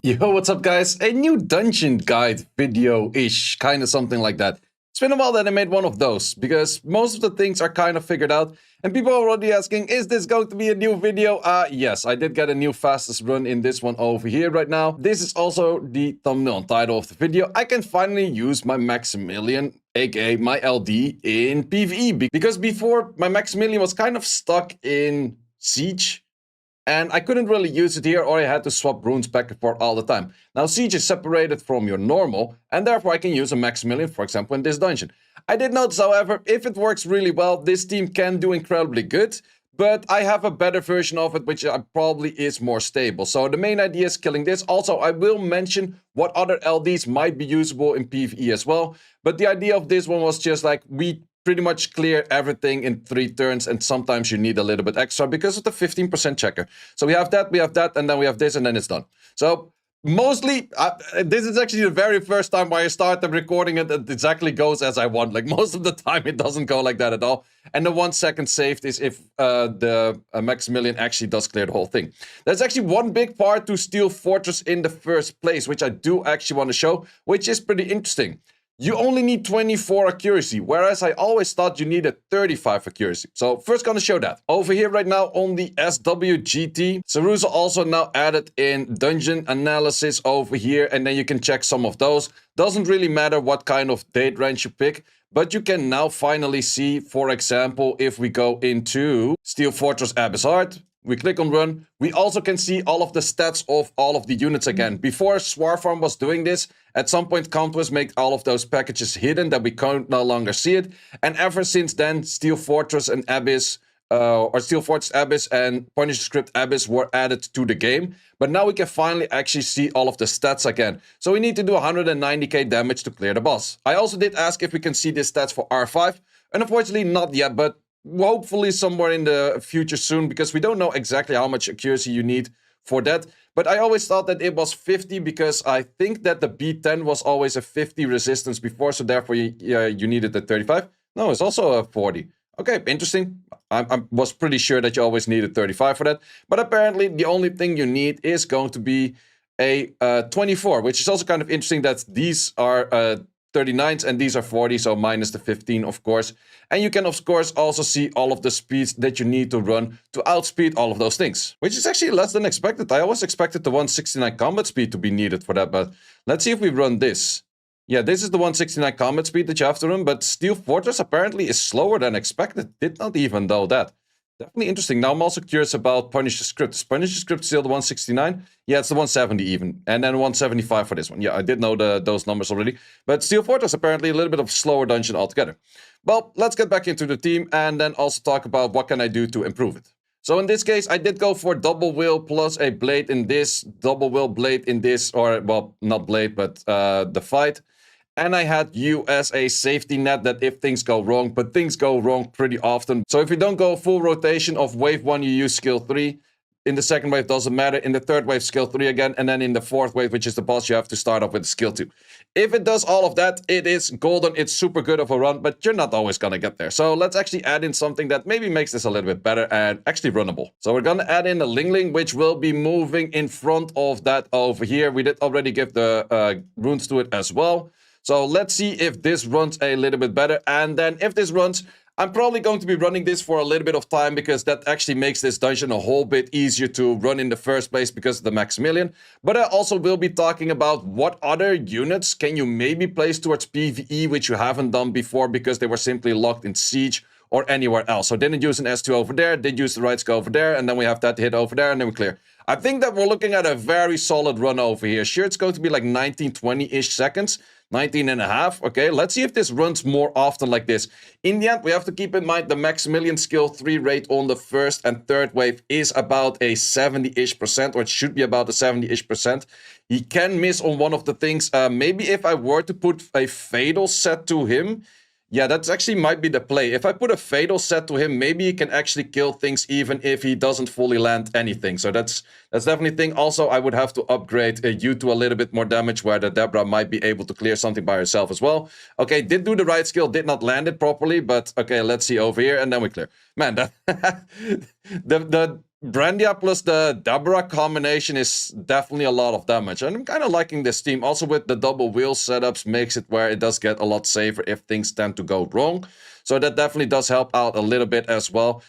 Yo, what's up guys? A new dungeon guide video-ish, kind of something like that. It's been a while that I made one of those, because most of the things are kind of figured out, and people are already asking, is this going to be a new video? Yes, I did get a new fastest run in this one over here right now. This is also the thumbnail and title of the video. I can finally use my Maximilian, aka my LD, in PvE, because before my Maximilian was kind of stuck in Siege, and I couldn't really use it here, or I had to swap runes back and forth all the time. Now, Siege is separated from your normal, and therefore I can use a Maximilian, for example, in this dungeon. I did notice, however, if it works really well, this team can do incredibly good, but I have a better version of it, which probably is more stable. So the main idea is killing this. Also, I will mention what other LDs might be usable in PvE as well, but the idea of this one was just like, we pretty much clear everything in 3 turns, and sometimes you need a little bit extra because of the 15% checker. So we have that, and then we have this, and then it's done. So mostly, this is actually the very first time where I started recording it, it exactly goes as I want. Like most of the time, it doesn't go like that at all. And the 1 second saved is if the Maximilian actually does clear the whole thing. There's actually one big part to Steel Fortress in the first place, which I do actually want to show, which is pretty interesting. You only need 24 accuracy, whereas I always thought you needed 35 accuracy. So first gonna show that. Over here right now on the SWGT, Seiishizo also now added in dungeon analysis over here, and then you can check some of those. Doesn't really matter what kind of date range you pick, but you can now finally see, for example, if we go into Steel Fortress Abyss Heart, we click on run, we also can see all of the stats of all of the units again. Before Swarfarm was doing this, at some point Countess made all of those packages hidden that we can't no longer see it. And ever since then, Steel Fortress and Abyss, or Steel Fortress Abyss and Punisher Script Abyss were added to the game. But now we can finally actually see all of the stats again. So we need to do 190k damage to clear the boss. I also did ask if we can see the stats for R5, and unfortunately not yet, but hopefully somewhere in the future soon, because we don't know exactly how much accuracy you need for that. But I always thought that it was 50 because I think that the B10 was always a 50 resistance before, so therefore you needed the 35. No, it's also a 40. Okay, interesting. I was pretty sure that you always needed 35 for that, but apparently the only thing you need is going to be a 24, which is also kind of interesting that these are 39s and these are 40, so minus the 15, of course. And you can, of course, also see all of the speeds that you need to run to outspeed all of those things, which is actually less than expected. I always expected the 169 combat speed to be needed for that, but let's see if we run this. Yeah, this is the 169 combat speed that you have to run, but Steel Fortress apparently is slower than expected. Did not even know that. Definitely interesting. Now I'm also curious about Punisher Script. Is Punisher Script still the 169? Yeah, it's the 170 even. And then 175 for this one. Yeah, I did know those numbers already. But Steel Fortress apparently a little bit of a slower dungeon altogether. Well, let's get back into the team and then also talk about what can I do to improve it. So in this case, I did go for double will plus a blade in this, double will blade in this, or, well, not blade, but the fight. And I had you as a safety net that if things go wrong, but things go wrong pretty often. So if you don't go full rotation of wave 1, you use skill 3. In the second wave, doesn't matter. In the third wave, skill 3 again. And then in the fourth wave, which is the boss, you have to start off with skill 2. If it does all of that, it is golden. It's super good of a run, but you're not always going to get there. So let's actually add in something that maybe makes this a little bit better and actually runnable. So we're going to add in a Ling Ling, which will be moving in front of that over here. We did already give the runes to it as well. So let's see if this runs a little bit better. And then if this runs, I'm probably going to be running this for a little bit of time because that actually makes this dungeon a whole bit easier to run in the first place because of the Maximilian. But I also will be talking about what other units can you maybe place towards PvE, which you haven't done before because they were simply locked in Siege or anywhere else. So didn't use an S2 over there, did use the right skill over there, and then we have that hit over there, and then we clear. I think that we're looking at a very solid run over here. Sure, it's going to be like 19, 20-ish seconds. 19 and a half. Okay, let's see if this runs more often like this. In the end, we have to keep in mind the Maximilian skill 3 rate on the first and third wave is about a 70-ish%, or it should be about a 70-ish%. He can miss on one of the things. Maybe if I were to put a fatal set to him, yeah, that actually might be the play. If I put a fatal set to him, maybe he can actually kill things even if he doesn't fully land anything. So that's definitely a thing. Also, I would have to upgrade you to a little bit more damage where the Debra might be able to clear something by herself as well. Okay, did do the right skill, did not land it properly, but okay, let's see over here, and then we clear. Man, the Brandia plus the Deborah combination is definitely a lot of damage. And I'm kind of liking this team. Also with the double wheel setups makes it where it does get a lot safer if things tend to go wrong. So that definitely does help out a little bit as well.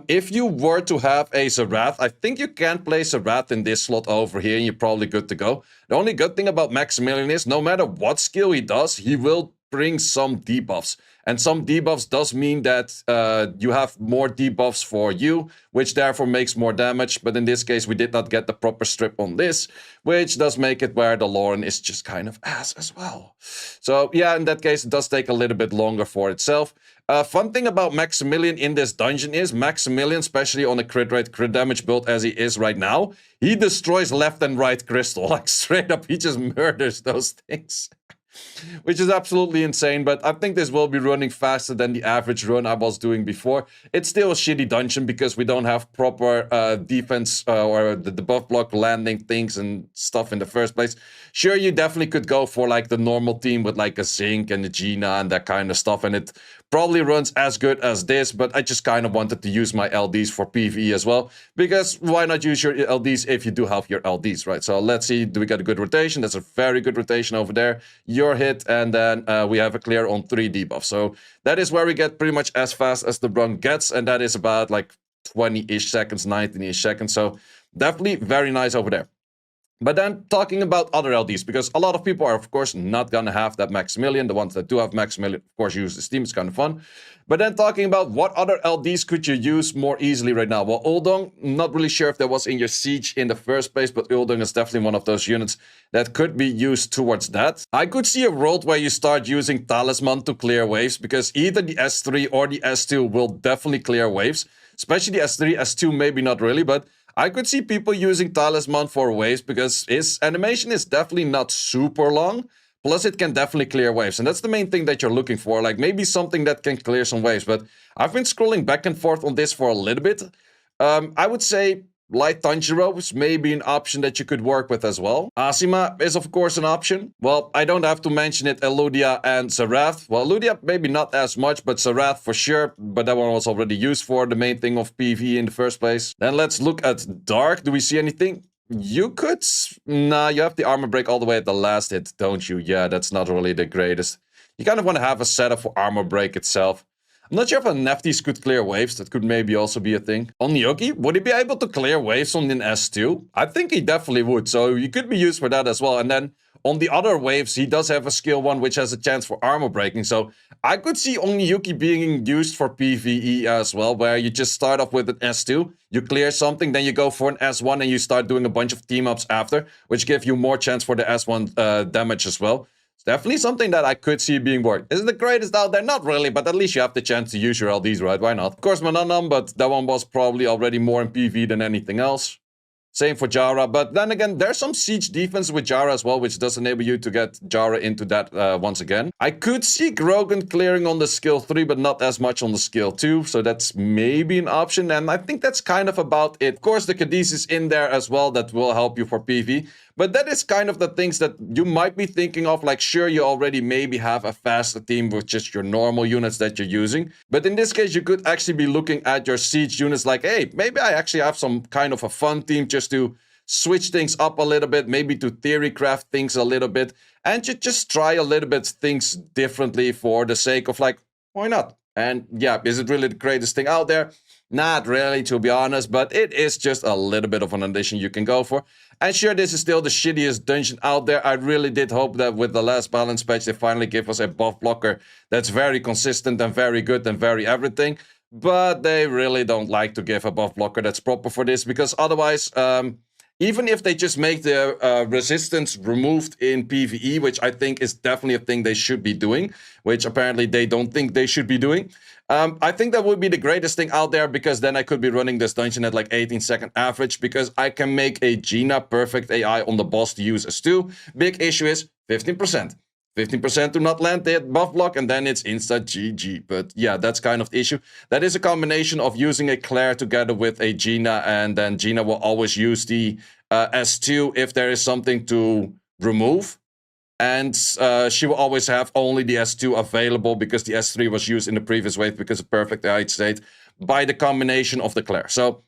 If you were to have a Zerath, I think you can play Zerath in this slot over here and you're probably good to go. The only good thing about Maximilian is no matter what skill he does, he will bring some debuffs. And some debuffs does mean that you have more debuffs for you, which therefore makes more damage. But in this case, we did not get the proper strip on this, which does make it where the Lauren is just kind of ass as well. So yeah, in that case, it does take a little bit longer for itself. Fun thing about Maximilian in this dungeon is Maximilian, especially on a crit rate, crit damage build as he is right now, he destroys left and right crystal. Like straight up, he just murders those things. Which is absolutely insane, but I think this will be running faster than the average run I was doing before. It's still a shitty dungeon because we don't have proper defense or the buff block landing things and stuff in the first place. Sure, you definitely could go for like the normal team with like a Zinc and a Gina and that kind of stuff, and it probably runs as good as this, but I just kind of wanted to use my LDs for PvE as well, because why not use your LDs if you do have your LDs, right? So let's see, do we get a good rotation? That's a very good rotation over there. Your hit, and then we have a clear on 3 debuffs. So that is where we get pretty much as fast as the run gets, and that is about like 20-ish seconds, 19-ish seconds. So definitely very nice over there. But then talking about other LDs, because a lot of people are, of course, not going to have that Maximilian. The ones that do have Maximilian, of course, use this team. It's kind of fun. But then talking about what other LDs could you use more easily right now? Well, Uldong, not really sure if that was in your siege in the first place, but Uldong is definitely one of those units that could be used towards that. I could see a world where you start using Talisman to clear waves, because either the S3 or the S2 will definitely clear waves. Especially the S3, S2 maybe not really, but I could see people using Talisman for waves because his animation is definitely not super long. Plus, it can definitely clear waves. And that's the main thing that you're looking for. Like maybe something that can clear some waves. But I've been scrolling back and forth on this for a little bit. I would say Light Tanjiro is maybe an option that you could work with as well. Asima is of course an option. Well, I don't have to mention it, Eludia and Zerath. Well, Eludia maybe not as much, but Zerath for sure. But that one was already used for the main thing of PvE in the first place. Then let's look at Dark. Do we see anything? You could... Nah, you have the armor break all the way at the last hit, don't you? Yeah, that's not really the greatest. You kind of want to have a setup for armor break itself. I'm not sure if a Neftis could clear waves. That could maybe also be a thing. On Yogi, would he be able to clear waves on an S2? I think he definitely would. So he could be used for that as well. And then on the other waves, he does have a skill 1 which has a chance for armor breaking. So I could see Onyuki being used for PvE as well, where you just start off with an S2, you clear something, then you go for an S1 and you start doing a bunch of team-ups after, which give you more chance for the S1 damage as well. Definitely something that I could see being worked. Is it the greatest out there? Not really, but at least you have the chance to use your LDs, right? Why not? Of course, Mananam, but that one was probably already more in PvE than anything else. Same for Jara, but then again, there's some siege defense with Jara as well, which does enable you to get Jara into that once again. I could see Grogan clearing on the skill 3, but not as much on the skill 2, so that's maybe an option, and I think that's kind of about it. Of course, the Cadiz is in there as well, that will help you for PvE, but that is kind of the things that you might be thinking of, like sure, you already maybe have a faster team with just your normal units that you're using, but in this case, you could actually be looking at your siege units like, hey, maybe I actually have some kind of a fun team just to switch things up a little bit, maybe to theory craft things a little bit, and you just try a little bit things differently for the sake of like, why not? And yeah, is it really the greatest thing out there? Not really, to be honest, but it is just a little bit of an addition you can go for. And sure, this is still the shittiest dungeon out there. I really did hope that with the last balance patch, they finally give us a buff blocker that's very consistent and very good and very everything. But they really don't like to give a buff blocker that's proper for this, because otherwise, even if they just make the resistance removed in PvE, which I think is definitely a thing they should be doing, which apparently they don't think they should be doing, I think that would be the greatest thing out there, because then I could be running this dungeon at like 18-second average, because I can make a Gina perfect AI on the boss to use as 2. Big issue is 15%. 15% to not land the buff block, and then it's insta GG. But yeah, that's kind of the issue. That is a combination of using a Claire together with a Gina, and then Gina will always use the S2 if there is something to remove. And she will always have only the S2 available, because the S3 was used in the previous wave because of perfect AI state by the combination of the Claire. So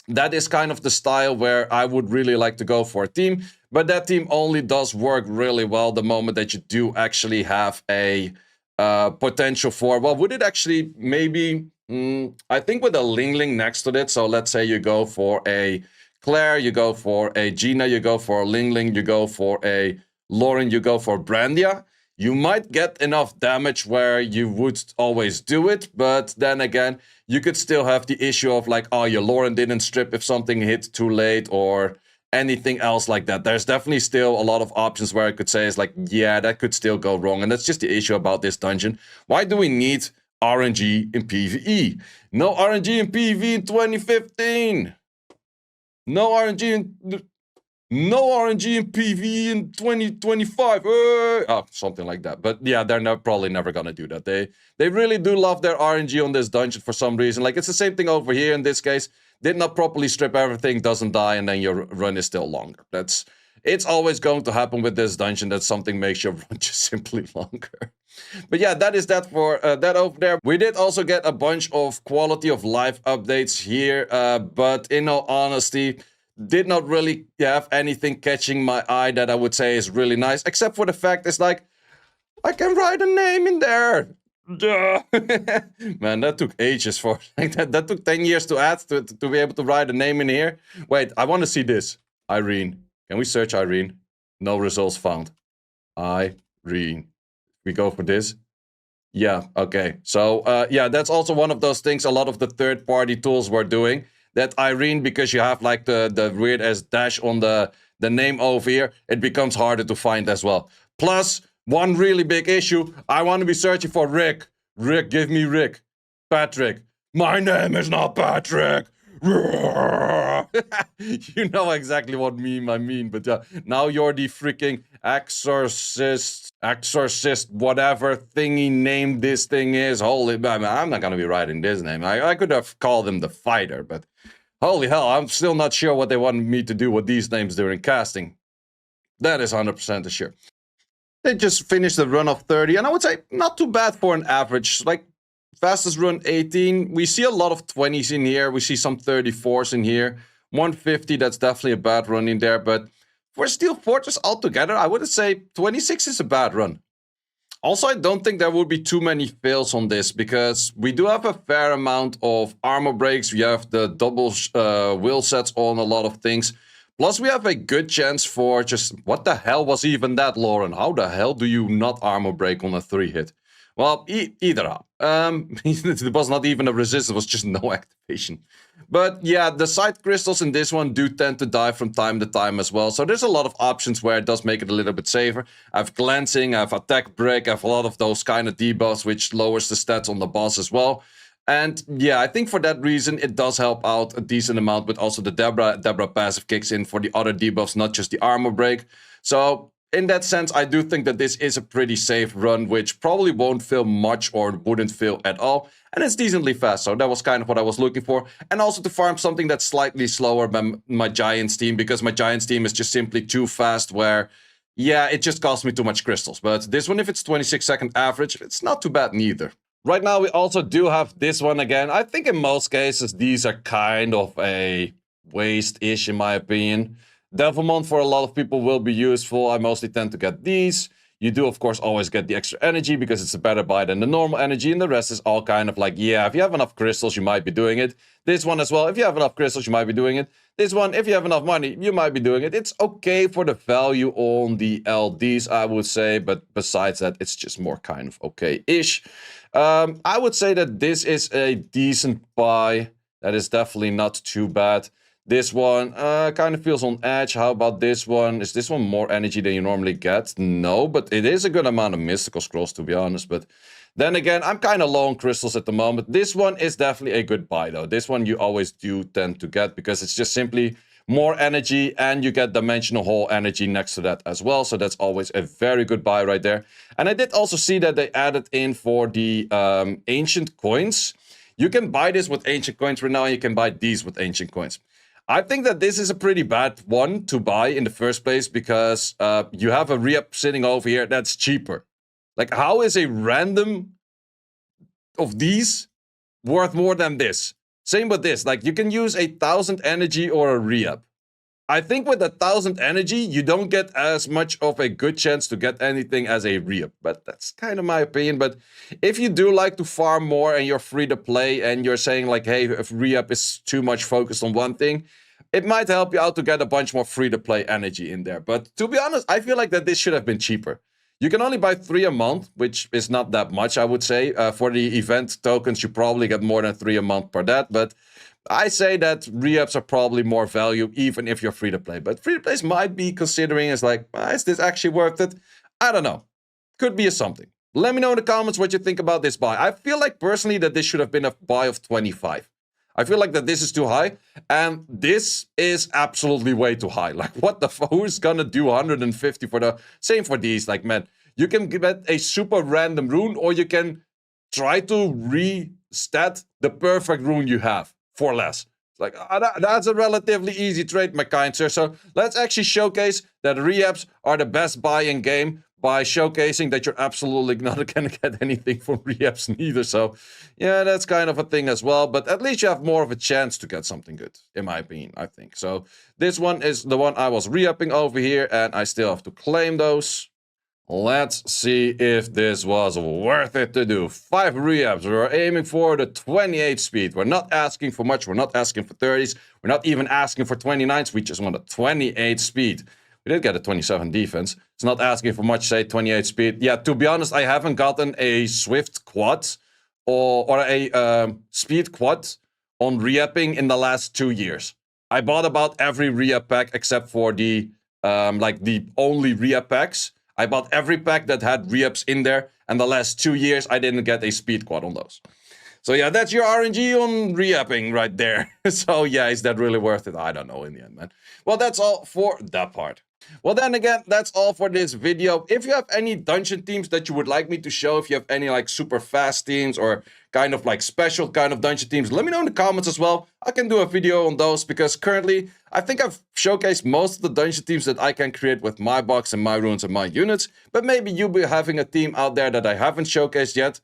that is kind of the style where I would really like to go for a team. But that team only does work really well the moment that you do actually have a potential for, well, would it actually maybe, I think with a Ling Ling next to it. So let's say you go for a Claire, you go for a Gina, you go for a Ling Ling, you go for a Lauren, you go for Brandia. You might get enough damage where you would always do it, but then again, you could still have the issue of like, oh, your Lauren didn't strip if something hit too late or anything else like that. There's definitely still a lot of options where I could say is like, yeah, that could still go wrong. And that's just the issue about this dungeon. Why do we need RNG in PvE? No RNG in PvE in 2015. No RNG in... No RNG in PvE in 2025. Oh, something like that. But yeah, they're probably never gonna do that. They really do love their RNG on this dungeon for some reason. Like, it's the same thing over here in this case. Did not properly strip everything, doesn't die, and then your run is still longer. It's always going to happen with this dungeon, that something makes your run just simply longer. But yeah, that is that for that over there. We did also get a bunch of quality of life updates here, but in all honesty, did not really have anything catching my eye that I would say is really nice, except for the fact it's like, I can write a name in there. Duh. Man, that took ages for like that took 10 years to add to be able to write a name in here. Wait, I want to see this. Irene. Can we search Irene? No results found. Irene. We go for this. Yeah, okay. So yeah, that's also one of those things a lot of the third-party tools were doing. That Irene, because you have like the weird ass dash on the name over here, it becomes harder to find as well. Plus, one really big issue, I want to be searching for Rick. Rick, give me Rick. Patrick. My name is not Patrick. You know exactly what meme I mean, but now you're the freaking exorcist, whatever thingy name this thing is. Holy, I'm not gonna be writing this name. I could have called him the fighter, but holy hell, I'm still not sure what they wanted me to do with these names during casting. That is 100% sure. They just finished the run of 30, and I would say not too bad for an average. Like, fastest run 18. We see a lot of 20s in here. We see some 34s in here. 150, that's definitely a bad run in there. But for Steel Fortress altogether, I wouldn't say 26 is a bad run. Also, I don't think there would be too many fails on this, because we do have a fair amount of armor breaks. We have the double will sets on a lot of things. Plus, we have a good chance for just... What the hell was even that, Lauren? How the hell do you not armor break on a 3-hit? Well, either how. It was not even a resist, it was just no activation. But yeah, the side crystals in this one do tend to die from time to time as well. So there's a lot of options where it does make it a little bit safer. I have glancing, I have attack break, I have a lot of those kind of debuffs, which lowers the stats on the boss as well. And yeah, I think for that reason, it does help out a decent amount, but also the Debra passive kicks in for the other debuffs, not just the armor break. So in that sense, I do think that this is a pretty safe run, which probably won't fail much or wouldn't fail at all. And it's decently fast, so that was kind of what I was looking for. And also to farm something that's slightly slower than my Giants team, because my Giants team is just simply too fast where, yeah, it just costs me too much crystals. But this one, if it's 26-second average, it's not too bad neither. Right now, we also do have this one again. I think in most cases, these are kind of a waste-ish, in my opinion. Devilmon for a lot of people will be useful. I mostly tend to get these. You do, of course, always get the extra energy because it's a better buy than the normal energy. And the rest is all kind of like, yeah, if you have enough crystals, you might be doing it. This one as well, if you have enough crystals, you might be doing it. This one, if you have enough money, you might be doing it. It's okay for the value on the LDs, I would say. But besides that, it's just more kind of okay-ish. I would say that this is a decent buy. That is definitely not too bad. This one kind of feels on edge. How about this one? Is this one more energy than you normally get? No, but it is a good amount of mystical scrolls, to be honest. But then again, I'm kind of low on crystals at the moment. This one is definitely a good buy, though. This one you always do tend to get because it's just simply more energy, and you get dimensional hole energy next to that as well. So that's always a very good buy right there. And I did also see that they added in for the ancient coins. You can buy this with ancient coins right now, and you can buy these with ancient coins. I think that this is a pretty bad one to buy in the first place because you have a re-up sitting over here that's cheaper. Like, how is a random of these worth more than this? Same with this. Like, you can use 1,000 energy or a re-up. I think with 1,000 energy, you don't get as much of a good chance to get anything as a re-up. But that's kind of my opinion. But if you do like to farm more and you're free to play and you're saying like, hey, if re-up is too much focused on one thing, it might help you out to get a bunch more free to play energy in there. But to be honest, I feel like that this should have been cheaper. You can only buy 3 a month, which is not that much, I would say. For the event tokens, you probably get more than 3 a month per that. But I say that re-ups are probably more value, even if you're free to play. But free to plays might be considering is like, is this actually worth it? I don't know. Could be a something. Let me know in the comments what you think about this buy. I feel like personally that this should have been a buy of 25. I feel like that this is too high, and this is absolutely way too high. Like, what the fuck? Who's gonna do 150 for the... Same for these, like, man. You can get a super random rune, or you can try to re-stat the perfect rune you have for less. Like, that's a relatively easy trade, my kind sir. So let's actually showcase that re-ups are the best buy in game by showcasing that you're absolutely not going to get anything from re-ups neither. So yeah, that's kind of a thing as well. But at least you have more of a chance to get something good, in my opinion, I think. So this one is the one I was re-upping over here, and I still have to claim those. Let's see if this was worth it to do. 5 re-ups. We're aiming for the 28 speed. We're not asking for much. We're not asking for 30s. We're not even asking for 29s. We just want a 28 speed. We did get a 27 defense. It's not asking for much, say 28 speed. Yeah, to be honest, I haven't gotten a swift quad or a speed quad on re-upping in the last 2 years. I bought about every re-up pack except for the like the only re-up packs. I bought every pack that had re-ups in there, and the last 2 years I didn't get a speed quad on those. So yeah, that's your RNG on re-upping right there. So yeah, is that really worth it? I don't know in the end, man. Well, that's all for that part. Well, then again, that's all for this video. If you have any dungeon teams that you would like me to show, if you have any like super fast teams or kind of like special kind of dungeon teams, let me know in the comments as well. I can do a video on those because currently I think I've showcased most of the dungeon teams that I can create with my box and my runes and my units. But maybe you'll be having a team out there that I haven't showcased yet.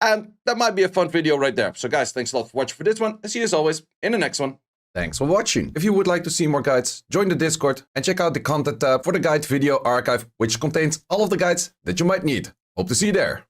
And that might be a fun video right there. So guys, thanks a lot for watching for this one. And see you as always in the next one. Thanks for watching. If you would like to see more guides, join the Discord and check out the content tab for the guide video archive, which contains all of the guides that you might need. Hope to see you there.